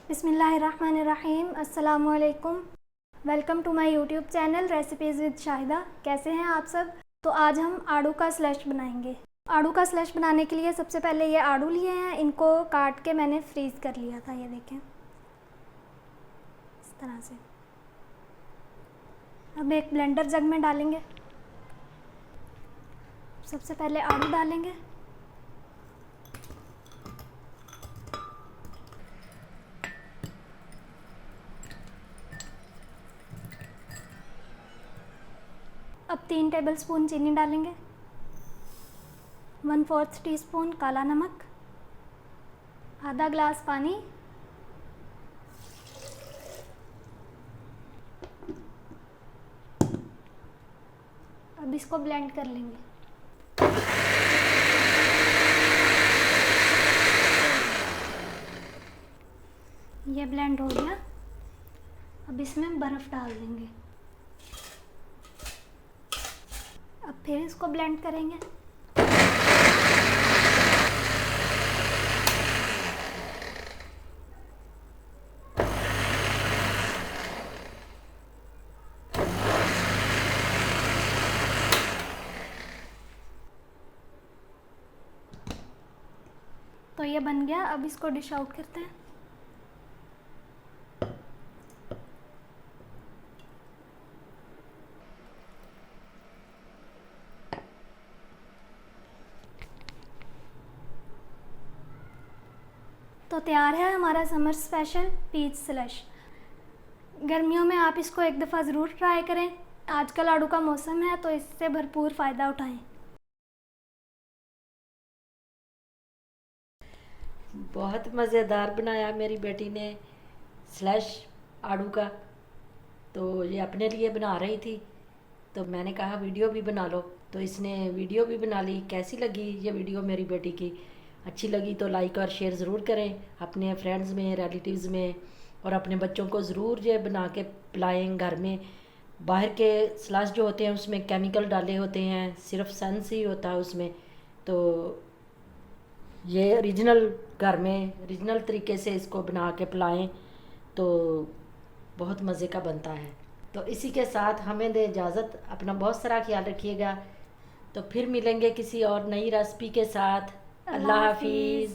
बिस्मिल्लाहिर्रहमानिर्रहीम। अस्सलामुअलैकुम। Welcome to my YouTube channel recipes with Shahida. कैसे हैं आप सब? तो आज हम आड़ू का स्लश बनाएंगे। आड़ू का स्लश बनाने के लिए सबसे पहले ये आड़ू लिए हैं, इनको काट के मैंने फ्रीज़ कर लिया था। ये देखें इस तरह से। अब एक ब्लेंडर जग में डालेंगे। सबसे पहले आड़ू डालेंगे, अब 3 टेबलस्पून चीनी डालेंगे, 1/4 टीस्पून काला नमक, आधा ग्लास पानी, अब इसको ब्लेंड कर लेंगे। ये ब्लेंड हो गया। अब इसमें बर्फ़ डाल देंगे। अब फिर इसको ब्लेंड करेंगे। तो ये बन गया। अब इसको डिश आउट करते हैं। तो तैयार है हमारा समर स्पेशल पीच स्लश। गर्मियों में आप इसको एक दफ़ा ज़रूर ट्राई करें। आजकल आड़ू का मौसम है तो इससे भरपूर फ़ायदा उठाएं। बहुत मज़ेदार बनाया मेरी बेटी ने स्लैश आड़ू का। तो ये अपने लिए बना रही थी, तो मैंने कहा वीडियो भी बना लो, तो इसने वीडियो भी बना ली। कैसी लगी ये वीडियो मेरी बेटी की? अच्छी लगी तो लाइक और शेयर ज़रूर करें अपने फ्रेंड्स में, रिलेटिव्स में, और अपने बच्चों को ज़रूर ये बना के पिलाएं घर में। बाहर के स्लैश जो होते हैं उसमें केमिकल डाले होते हैं, सिर्फ सेंस ही होता है उसमें। तो ये ओरिजिनल घर में ओरिजिनल तरीके से इसको बना के पिलाएं तो बहुत मज़े का बनता है। तो इसी के साथ हमें दें इजाज़त। अपना बहुत सारा ख्याल रखिएगा। तो फिर मिलेंगे किसी और नई रेसिपी के साथ। अल्लाह हाफिज़।